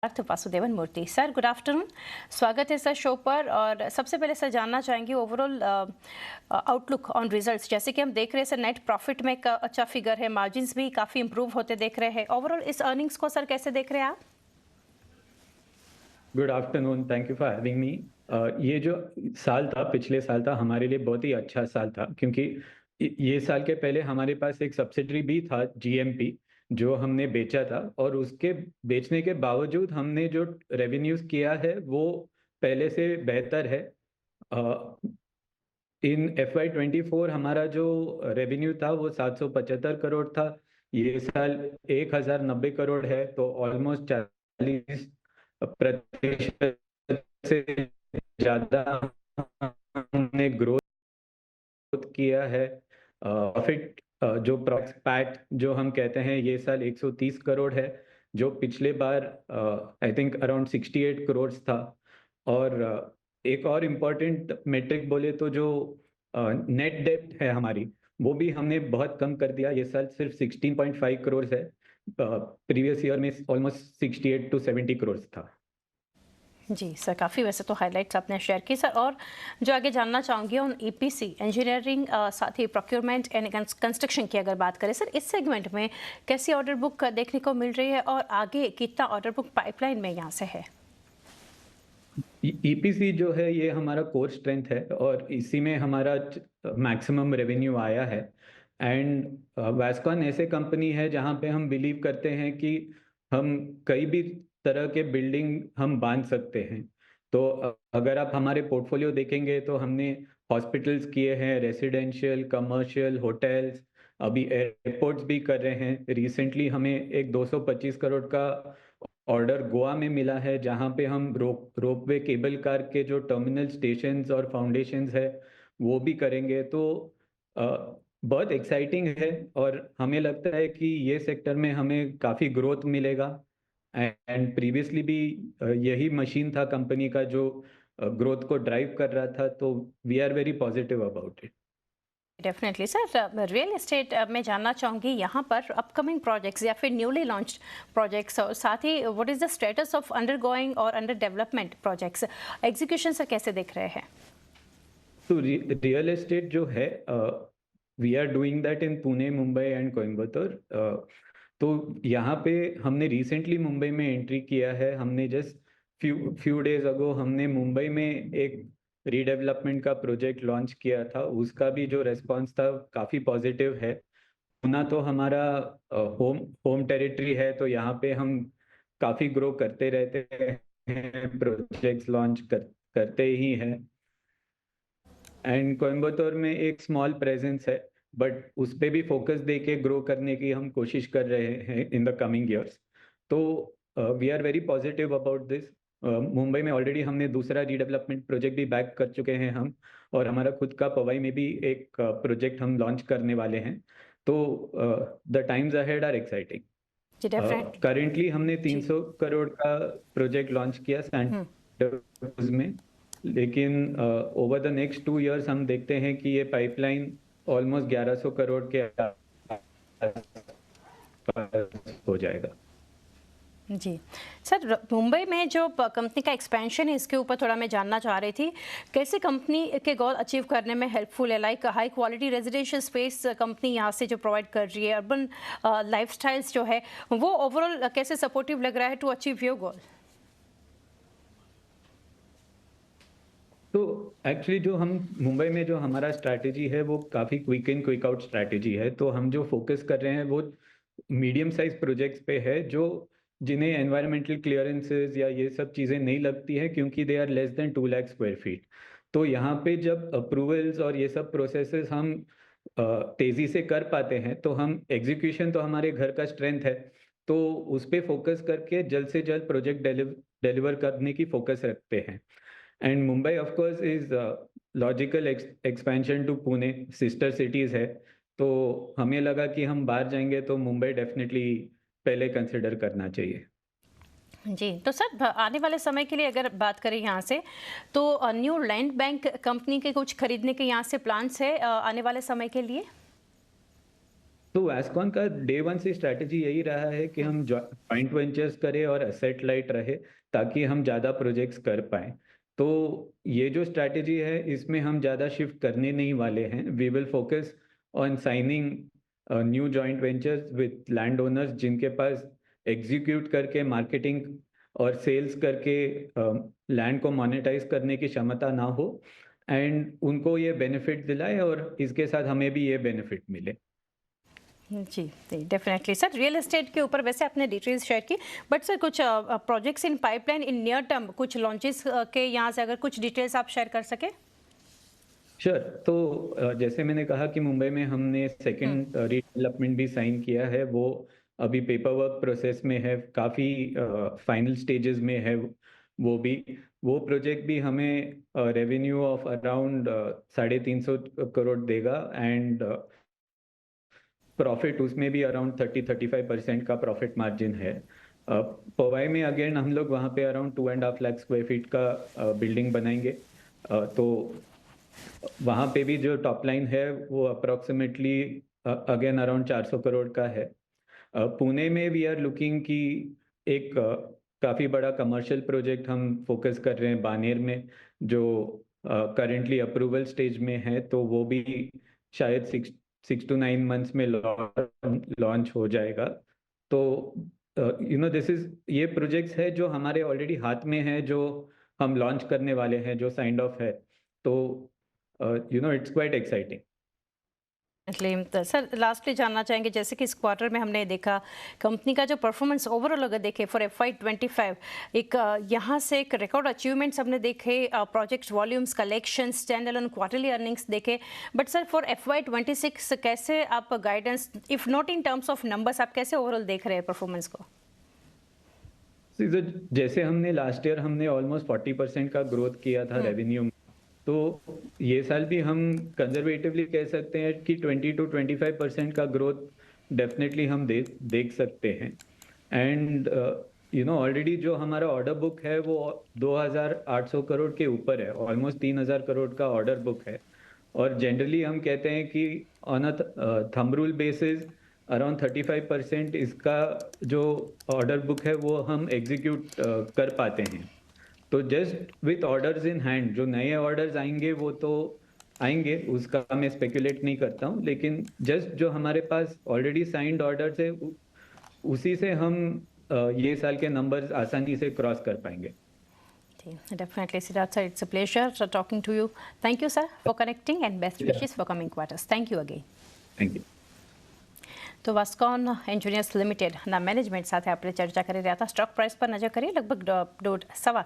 पार्थ वासुदेवन मूर्ति। Sir good afternoon, स्वागत है sir show पर। और सबसे पहले सर जानना चाहेंगे ओवरऑल आउटलुक ऑन रिजल्ट्स। जैसे कि हम देख रहे हैं सर, नेट प्रॉफिट में एक अच्छा फिगर है, मार्जिन्स भी काफ़ी इंप्रूव होते देख रहे हैं। ओवरऑल इस अर्निंग्स को सर कैसे देख रहे हैं आप? Good afternoon, thank you for having me. ये जो साल था, पिछले साल था, हमारे लिए बहुत ही अच्छा साल था, क्योंकि ये साल के पहले हमारे पास एक सब्सिडरी भी था, जीएमपी, जो हमने बेचा था। और उसके बेचने के बावजूद हमने जो रेवेन्यूज किया है वो पहले से बेहतर है। इन FY24 हमारा जो रेवेन्यू था वो 775 करोड़ था। ये साल 1090 करोड़ है, तो ऑलमोस्ट 40% से ज्यादा हमने ग्रोथ किया है। प्रॉफिट जो पैट जो हम कहते हैं, ये साल 130 करोड़ है, जो पिछले बार आई थिंक अराउंड 68 करोड़ था। और एक और इम्पोर्टेंट मेट्रिक बोले तो जो नेट डेब्ट है हमारी, वो भी हमने बहुत कम कर दिया। ये साल सिर्फ 16.5 करोड़ है, प्रीवियस ईयर में ऑलमोस्ट 68 to 70 करोड़ था। जी सर, काफ़ी वैसे तो हाइलाइट्स आपने शेयर की सर। और जो आगे जानना चाहूँगी उन ईपीसी इंजीनियरिंग साथ ही प्रोक्योरमेंट एंड कंस्ट्रक्शन की अगर बात करें सर, इस सेगमेंट में कैसी ऑर्डर बुक देखने को मिल रही है और आगे कितना ऑर्डर बुक पाइपलाइन में यहाँ से है? ईपीसी जो है ये हमारा कोर स्ट्रेंथ है, और इसी में हमारा मैक्सिमम रेवेन्यू आया है। एंड वैस्कॉन ऐसे कंपनी है जहाँ पे हम बिलीव करते हैं कि हम कई भी तरह के बिल्डिंग हम बांध सकते हैं। तो अगर आप हमारे पोर्टफोलियो देखेंगे तो हमने हॉस्पिटल्स किए हैं, रेसिडेंशियल, कमर्शियल, होटल्स, अभी एयरपोर्ट्स भी कर रहे हैं। रिसेंटली हमें एक 225 करोड़ का ऑर्डर गोवा में मिला है, जहाँ पे हम रोपवे केबल कार के जो टर्मिनल स्टेशंस और फाउंडेशंस है वो भी करेंगे। तो बहुत एक्साइटिंग है, और हमें लगता है कि ये सेक्टर में हमें काफ़ी ग्रोथ मिलेगा। एंड प्रीवियसली भी यही मशीन था कंपनी का जो ग्रोथ को ड्राइव कर रहा था, तो we are very positive about it. Definitely sir, real estate मैं जानना चाहूँगी यहाँ पर अपकमिंग प्रोजेक्ट्स या फिर न्यूली लॉन्च्ड प्रोजेक्ट्स, और साथ ही what is the status of under going और under development projects, execution sir कैसे दिख रहे हैं? तो रियल एस्टेट जो है, we are doing that in Pune, Mumbai and Coimbatore. तो यहाँ पे हमने रिसेंटली मुंबई में एंट्री किया है। हमने जस्ट फ्यू डेज अगो हमने मुंबई में एक रीडेवलपमेंट का प्रोजेक्ट लॉन्च किया था। उसका भी जो रेस्पॉन्स था काफ़ी पॉजिटिव है। पुणे तो हमारा होम होम टेरिटरी है, तो यहाँ पे हम काफ़ी ग्रो करते रहते हैं, प्रोजेक्ट्स लॉन्च करते ही हैं। एंड कोयम्बतूर में एक स्मॉल प्रेजेंस है, बट उस पर भी फोकस दे के ग्रो करने की हम कोशिश कर रहे हैं इन द कमिंग ईयर्स। तो we are very positive about this. Mumbai में ऑलरेडी हमने दूसरा रीडेवलपमेंट प्रोजेक्ट भी बैक कर चुके हैं हम, और हमारा खुद का पवई में भी एक प्रोजेक्ट हम लॉन्च करने वाले हैं। तो the times ahead are exciting. जी डेफिनेटली। करेंटली हमने जी 300 करोड़ का प्रोजेक्ट लॉन्च किया सैंटा में, लेकिन ओवर द नेक्स्ट 2 इयर्स हम देखते हैं कि ये पाइपलाइन ऑलमोस्ट 1100 करोड़ के आसपास हो जाएगा। जी सर, मुंबई में जो कंपनी का एक्सपेंशन है इसके ऊपर थोड़ा मैं जानना चाह रही थी, कैसे कंपनी के गोल अचीव करने में हेल्पफुल है? Like high quality residential space company यहाँ से जो प्रोवाइड कर रही है, अर्बन लाइफस्टाइल्स जो है वो ओवरऑल कैसे सपोर्टिव लग रहा है टू अचीव योर गोल? तो एक्चुअली जो हम मुंबई में जो हमारा स्ट्रैटेजी है वो काफ़ी quick in quick out strategy है। तो हम जो फोकस कर रहे हैं वो मीडियम साइज प्रोजेक्ट्स पे है, जो जिन्हें एनवायरमेंटल क्लियरेंसेस या ये सब चीज़ें नहीं लगती है, क्योंकि they are less than 2 lakh square feet. तो यहाँ पे जब अप्रूवल्स और ये सब प्रोसेसेस हम तेज़ी से कर पाते हैं, तो हम एग्जीक्यूशन तो हमारे घर का स्ट्रेंथ है, तो उस पर फोकस करके जल्द से जल्द प्रोजेक्ट डिलीवर करने की फोकस रखते हैं। And Mumbai of course is logical expansion to Pune, sister cities है। तो हमें लगा कि हम बाहर जाएंगे तो मुंबई डेफिनेटली पहले कंसिडर करना चाहिए। जी तो सर, आने वाले समय के लिए अगर बात करें यहाँ से, तो न्यू लैंड बैंक कंपनी के कुछ खरीदने के यहाँ से प्लान्स है आने वाले समय के लिए? तो वास्कॉन का डे वन से स्ट्रैटेजी यही रहा है कि हम जॉइंट वेंचर्स करें और एसेट लाइट रहे, ताकि हम ज़्यादा प्रोजेक्ट्स कर पाएं। तो ये जो स्ट्रैटेजी है, इसमें हम ज़्यादा शिफ्ट करने नहीं वाले हैं। We will focus on signing new joint ventures with land owners, जिनके पास एग्जीक्यूट करके मार्केटिंग और सेल्स करके लैंड को मोनेटाइज करने की क्षमता ना हो, एंड उनको ये बेनिफिट दिलाए और इसके साथ हमें भी ये बेनिफिट मिले। जी डेफिनेटली सर। रियल एस्टेट के ऊपर वैसे आपने डिटेल्स शेयर की, बट सर कुछ projects in pipeline in near term, कुछ लॉन्चेस के यहाँ से अगर कुछ डिटेल्स आप शेयर कर सके। श्योर। तो जैसे मैंने कहा कि मुंबई में हमने सेकंड रीडेवलपमेंट भी साइन किया है, वो अभी पेपर वर्क प्रोसेस में है, काफ़ी फाइनल स्टेजेस में है। वो प्रोजेक्ट भी हमें रेवेन्यू ऑफ अराउंड 350 करोड़ देगा, एंड प्रॉफिट उसमें भी अराउंड 30-35% का प्रॉफिट मार्जिन है। पवाई में अगेन हम लोग वहाँ पे अराउंड 2.5 लाख स्क्वायर फीट का बिल्डिंग बनाएंगे। तो वहाँ पे भी जो टॉप लाइन है वो अप्रोक्सीमेटली अगेन अराउंड 400 करोड़ का है। पुणे में वी आर लुकिंग की एक काफ़ी बड़ा कमर्शियल प्रोजेक्ट हम फोकस कर रहे हैं बानेर में, जो करेंटली अप्रूवल स्टेज में है। तो वो भी शायद 6 to 9 मंथ्स में लॉन्च हो जाएगा। तो ये प्रोजेक्ट्स है जो हमारे ऑलरेडी हाथ में है, जो हम लॉन्च करने वाले हैं, जो साइंड ऑफ है। तो it's quite exciting. Sir lastly जानना चाहेंगे, जैसे कि इस क्वार्टर में हमने देखा कंपनी का जो परफॉर्मेंस ओवरऑल अगर देखें फॉर FY25, एक यहाँ से एक रिकॉर्ड अचीवमेंट्स हमने देखे, project volumes, collection, stand alone quarterly earnings देखे। बट सर फॉर FY26 कैसे आप guidance, if not in terms of numbers, आप कैसे ओवरऑल देख रहे हैं परफॉर्मेंस को? जैसे हमने लास्ट ईयर हमने ऑलमोस्ट 40% का ग्रोथ किया था रेवेन्यू में, तो ये साल भी हम कंजर्वेटिवली कह सकते हैं कि 20 to 25% का ग्रोथ डेफिनेटली हम देख सकते हैं। एंड ऑलरेडी जो हमारा ऑर्डर बुक है वो 2800 करोड़ के ऊपर है, ऑलमोस्ट 3000 करोड़ का ऑर्डर बुक है। और जनरली हम कहते हैं कि on a thumb rule basis around 35% इसका जो ऑर्डर बुक है वो हम एग्जीक्यूट कर पाते हैं। तो just with orders in hand, जो नए ऑर्डर्स आएंगे वो तो आएंगे, उसका मैं स्पेकुलेट नहीं करता हूँ, लेकिन जस्ट जो हमारे पास ऑलरेडी साइंड ऑर्डर्स है उसी से हम ये साल के नंबर्स आसानी से क्रॉस कर पाएंगे। Definitely, Siddharth sir, it's a pleasure talking to you. Thank you, sir, for connecting, and best wishes for coming quarters. Thank you again. Thank you. તો વાસ્કોન એન્જિનિયર્સ લિમિટેડના મેનેજમેન્ટ સાથે આપણે ચર્ચા કરી રહ્યા હતા. સ્ટોક પ્રાઇસ પર નજર કરીએ, લગભગ 1.5